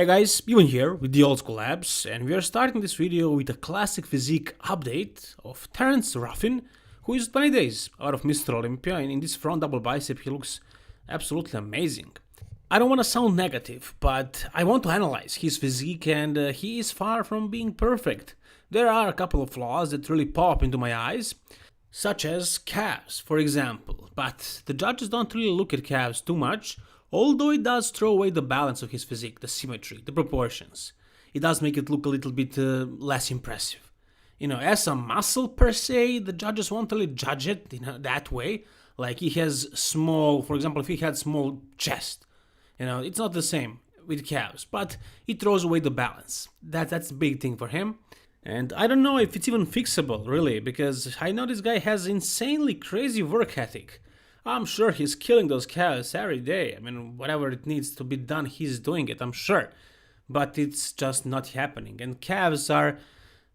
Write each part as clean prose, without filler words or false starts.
Hey guys, Ewan here with the Old School Labs, and we are starting this video with a classic physique update of Terrence Ruffin, who is 20 days out of Mr. Olympia, and in this front double bicep he looks absolutely amazing. I don't want to sound negative, but I want to analyze his physique, and he is far from being perfect. There are a couple of flaws that really pop into my eyes, such as calves, for example, but the judges don't really look at calves too much, although it does throw away the balance of his physique, the symmetry, the proportions. It does make it look a little bit less impressive. As a muscle per se, the judges won't really judge it, that way. Like he has small, for example, if he had small chest, it's not the same with calves, but it throws away the balance. That's a big thing for him. And I don't know if it's even fixable, really, because I know this guy has insanely crazy work ethic. I'm sure he's killing those calves every day. I mean, whatever it needs to be done, he's doing it, I'm sure. But it's just not happening. And calves are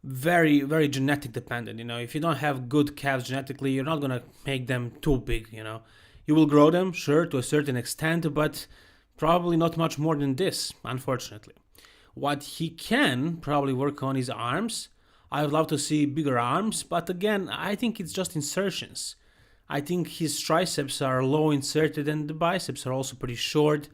very, very genetic dependent. If you don't have good calves genetically, you're not gonna make them too big, You will grow them, sure, to a certain extent, but probably not much more than this, unfortunately. What he can probably work on is arms. I would love to see bigger arms, but again, I think it's just insertions. I think his triceps are low inserted and the biceps are also pretty short,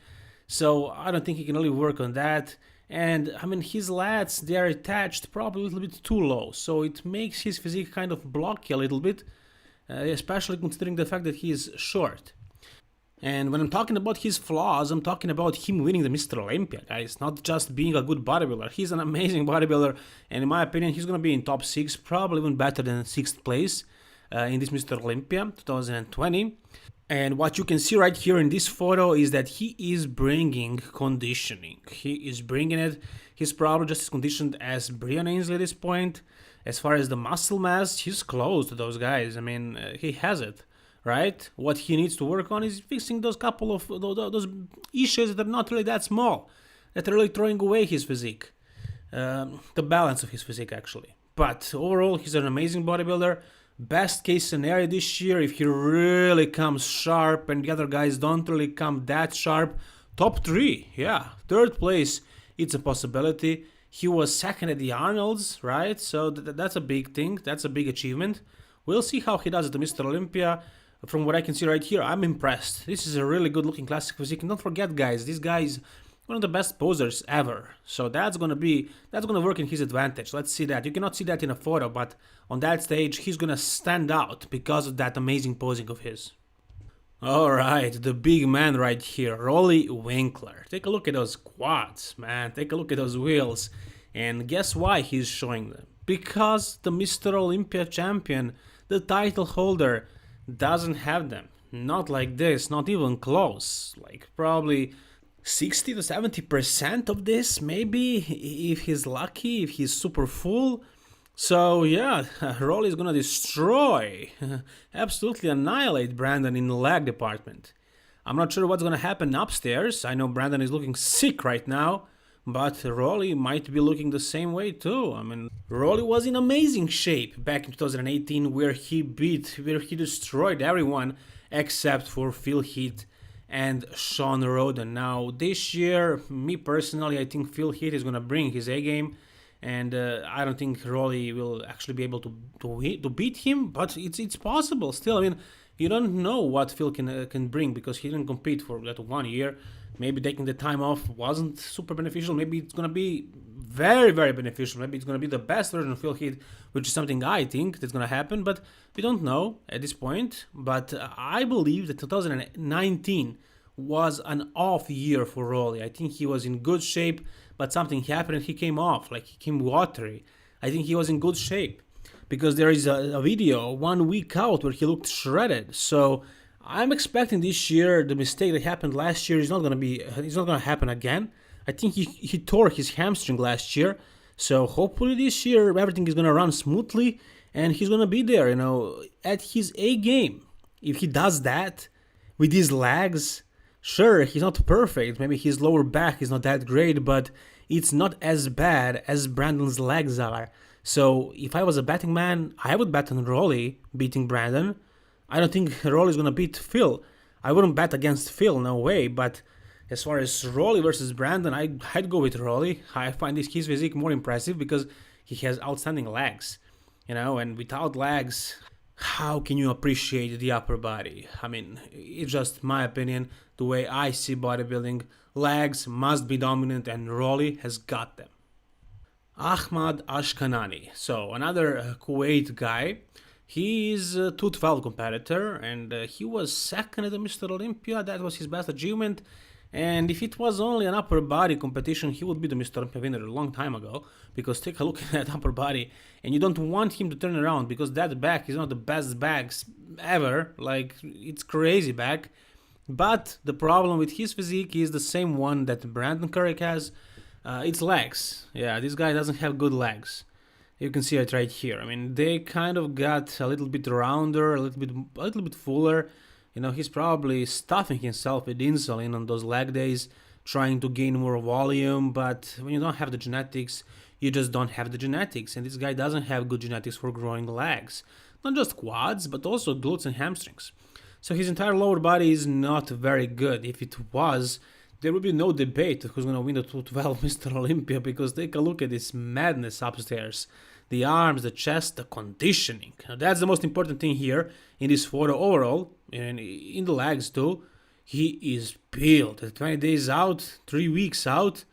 so I don't think he can really work on that. And I mean, his lats, they are attached probably a little bit too low, so it makes his physique kind of blocky a little bit, especially considering the fact that he is short. And when I'm talking about his flaws, I'm talking about him winning the Mr. Olympia, guys, not just being a good bodybuilder. He's an amazing bodybuilder, and in my opinion, he's gonna be in top 6, probably even better than 6th place. In this Mr. Olympia 2020. And what you can see right here in this photo is that he is bringing conditioning. He is bringing it. He's probably just as conditioned as Brian Ainsley at this point. As far as the muscle mass, he's close to those guys. I mean, he has it, right? What he needs to work on is fixing those couple of those issues that are not really that small, that are really throwing away his physique. The balance of his physique, actually. But overall, he's an amazing bodybuilder. Best case scenario this year, if he really comes sharp and the other guys don't really come that sharp, top 3, yeah, 3rd place, it's a possibility. He was 2nd at the Arnold's, right? So that's a big thing, that's a big achievement. We'll see how he does at the Mr. Olympia. From what I can see right here, I'm impressed. This is a really good looking classic physique. And don't forget, guys, this guy is one of the best posers ever. So that's gonna work in his advantage. Let's see that. You cannot see that in a photo, but on that stage he's gonna stand out because of that amazing posing of his. Alright, the big man right here, Roelly Winklaar. Take a look at those quads, man. Take a look at those wheels. And guess why he's showing them? Because the Mr. Olympia champion, the title holder, doesn't have them. Not like this, not even close. Like probably 60 to 70% of this, maybe, if he's lucky, if he's super full. So yeah, Roelly is gonna destroy, absolutely annihilate Brandon in the leg department. I'm not sure what's gonna happen upstairs. I know Brandon is looking sick right now, but Roelly might be looking the same way too. I mean, Roelly was in amazing shape back in 2018, where he destroyed everyone except for Phil Heath and Sean Roden. Now this year, me personally, I think Phil Heath is gonna bring his A game, and I don't think Roelly will actually be able to beat him. But it's possible still. I mean, you don't know what Phil can bring because he didn't compete for that 1 year. Maybe taking the time off wasn't super beneficial. Maybe it's gonna be very, very beneficial. Maybe it's gonna be the best version of Phil Heath, which is something I think that's gonna happen. But we don't know at this point. But I believe that 2019 was an off year for Roelly. I think he was in good shape, but something happened and he came off, like he came watery. I think he was in good shape because there is a video 1 week out where he looked shredded. So I'm expecting this year the mistake that happened last year is not gonna happen again. I think he tore his hamstring last year, so hopefully this year everything is gonna run smoothly and he's gonna be there, at his A game. If he does that with his legs, sure, he's not perfect. Maybe his lower back is not that great, but it's not as bad as Brandon's legs are. So if I was a betting man, I would bet on Roelly beating Brandon. I don't think Roelly is gonna beat Phil. I wouldn't bet against Phil, no way, but As far as Roelly versus Brandon, I'd go with Roelly. I find his physique more impressive because he has outstanding legs. And without legs, how can you appreciate the upper body? I mean, it's just my opinion, the way I see bodybuilding. Legs must be dominant, and Roelly has got them. Ahmad Ashkanani. So another Kuwait guy. He is a 212 competitor, and he was second at the Mr. Olympia. That was his best achievement. And if it was only an upper body competition, he would be the Mr. Olympia winner a long time ago. Because take a look at that upper body, and you don't want him to turn around because that back is not the best backs ever. Like, it's crazy back. But the problem with his physique is the same one that Brandon Curry has. It's legs. Yeah, this guy doesn't have good legs. You can see it right here. I mean, they kind of got a little bit rounder, a little bit fuller. He's probably stuffing himself with insulin on those leg days, trying to gain more volume. But when you don't have the genetics, you just don't have the genetics. And this guy doesn't have good genetics for growing legs. Not just quads, but also glutes and hamstrings. So his entire lower body is not very good. If it was, there would be no debate who's going to win the 212 Mr. Olympia, because take a look at this madness upstairs. The arms, the chest, the conditioning. Now, that's the most important thing here in this photo overall, and in the legs too. He is built. 20 days out, 3 weeks out.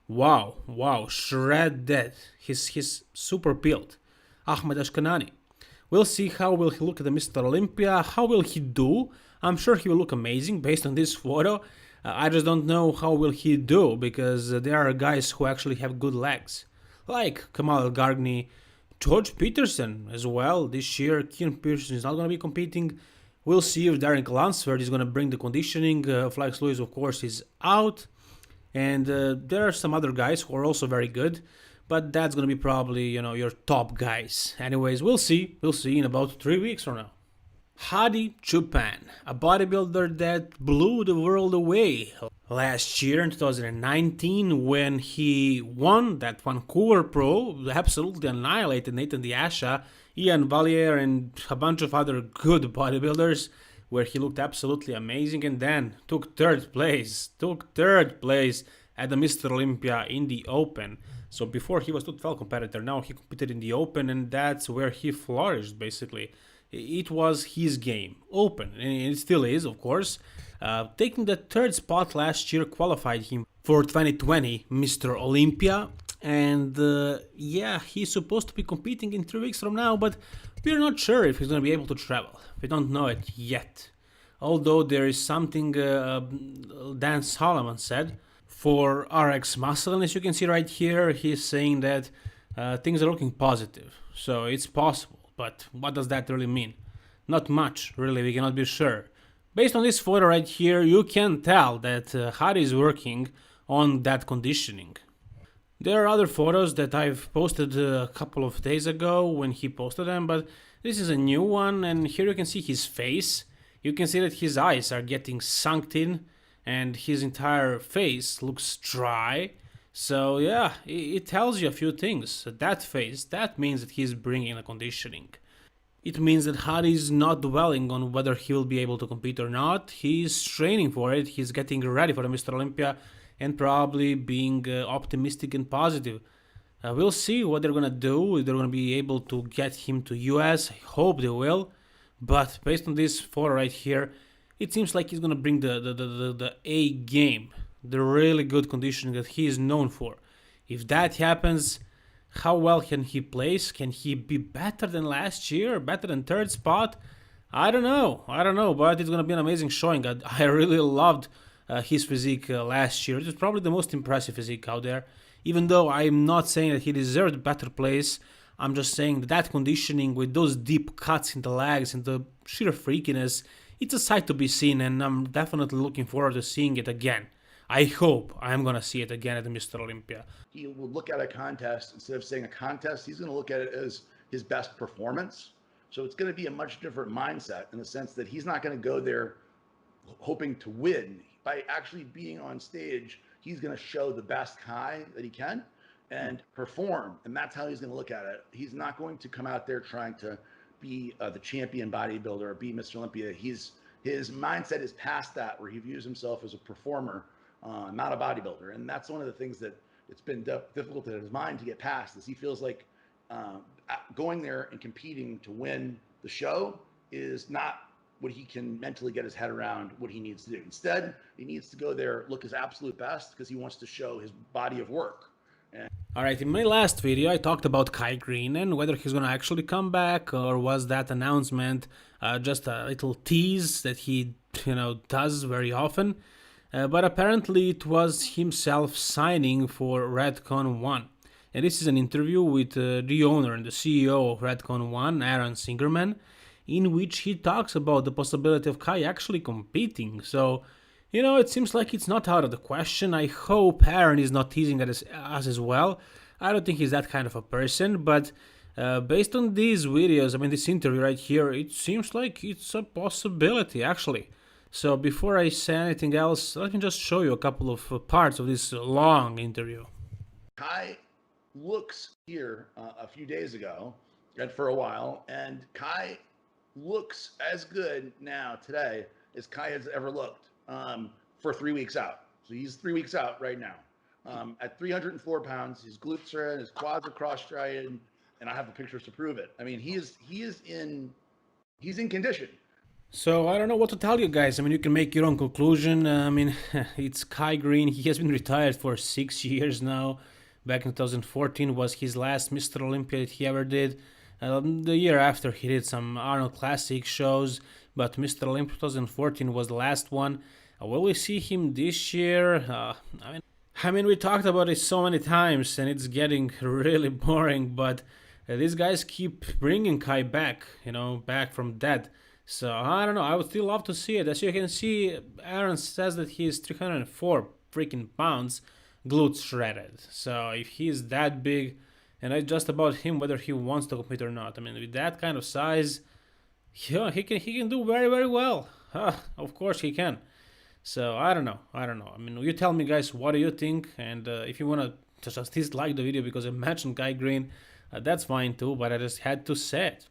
Wow, shred dead. He's super built. Ahmad Ashkanani. We'll see how will he look at the Mr. Olympia. How will he do? I'm sure he will look amazing based on this photo. I just don't know how will he do, because there are guys who actually have good legs, like Kamal Gargni, George Peterson as well. This year, Kieran Pearson is not going to be competing. We'll see if Darren Glansford is going to bring the conditioning. Flex Lewis, of course, is out. And there are some other guys who are also very good. But that's going to be probably, your top guys. Anyways, we'll see. We'll see in about 3 weeks from now. Hadi Choopan, a bodybuilder that blew the world away last year in 2019 when he won that Vancouver Pro, absolutely annihilated Nathan Diasha, Ian Valier, and a bunch of other good bodybuilders, where he looked absolutely amazing, and then took third place at the Mr. Olympia in the Open. So before he was 212 competitor, now he competed in the Open, and that's where he flourished basically. It was his game, Open, and it still is, of course. Taking the third spot last year qualified him for 2020 Mr. Olympia, and he's supposed to be competing in 3 weeks from now, but we're not sure if he's going to be able to travel. We don't know it yet. Although there is something Dan Solomon said for RX Muscle, and as you can see right here, he's saying that things are looking positive, so it's possible. But what does that really mean? Not much, really, we cannot be sure. Based on this photo right here, you can tell that Hadi is working on that conditioning. There are other photos that I've posted a couple of days ago when he posted them, but this is a new one, and here you can see his face. You can see that his eyes are getting sunk in, and his entire face looks dry. So yeah, it tells you a few things. That face, that means that he's bringing a conditioning. It means that Hadi is not dwelling on whether he will be able to compete or not. He's training for it, he's getting ready for the Mr. Olympia, and probably being optimistic and positive. We'll see what they're going to do, if they're going to be able to get him to US. I hope they will. But based on this photo right here, it seems like he's going to bring the A game. The really good conditioning that he is known for. If that happens, how well can he place? Can he be better than last year? Better than third spot? I don't know, but it's going to be an amazing showing. I really loved his physique last year. It was probably the most impressive physique out there. Even though I'm not saying that he deserved better place, I'm just saying that conditioning with those deep cuts in the legs and the sheer freakiness, it's a sight to be seen, and I'm definitely looking forward to seeing it again. I hope I'm going to see it again at the Mr. Olympia. He will look at a contest, instead of saying a contest, he's going to look at it as his best performance. So it's going to be a much different mindset in the sense that he's not going to go there hoping to win. By actually being on stage, he's going to show the best Kai that he can and perform. And that's how he's going to look at it. He's not going to come out there trying to be the champion bodybuilder or be Mr. Olympia. His mindset is past that, where he views himself as a performer. not a bodybuilder. And that's one of the things that it's been difficult in his mind to get past, is he feels like going there and competing to win the show is not what he can mentally get his head around what he needs to do. Instead, he needs to go there, look his absolute best, because he wants to show his body of work. Alright, in my last video I talked about Kai Greene and whether he's gonna actually come back, or was that announcement just a little tease that he, does very often. But apparently it was himself signing for Redcon 1. And this is an interview with the owner and the CEO of Redcon 1, Aaron Singerman, in which he talks about the possibility of Kai actually competing. So, it seems like it's not out of the question. I hope Aaron is not teasing us as well. I don't think he's that kind of a person, but based on these videos, this interview right here, it seems like it's a possibility, actually. So before I say anything else, let me just show you a couple of parts of this long interview. Kai looks here a few days ago, and for a while, and Kai looks as good now today as Kai has ever looked for 3 weeks out. So he's 3 weeks out right now. At 304 pounds, his glutes are in, his quads are cross-striated, and I have the pictures to prove it. He's in condition. So I don't know what to tell you guys. You can make your own conclusion. It's Kai Greene. He has been retired for 6 years now. Back in 2014 was his last Mr. Olympia that he ever did. The year after he did some Arnold Classic shows, but Mr. Olympia 2014 was the last one. Will we see him this year? We talked about it so many times and it's getting really boring, but these guys keep bringing Kai back, back from dead. So I don't know, I would still love to see it. As you can see, Aaron says that he is 304 freaking pounds, glutes shredded. So if he's that big, and it's just about him whether he wants to compete or not. With that kind of size, yeah, he can do very, very well. Of course he can. So I don't know. You tell me, guys, what do you think? And if you want to just dislike the video because I mentioned Kai Greene, that's fine too, but I just had to say it.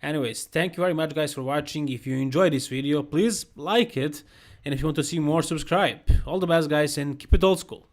Anyways, thank you very much, guys, for watching. If you enjoyed this video, please like it. And if you want to see more, subscribe. All the best, guys, and keep it old school.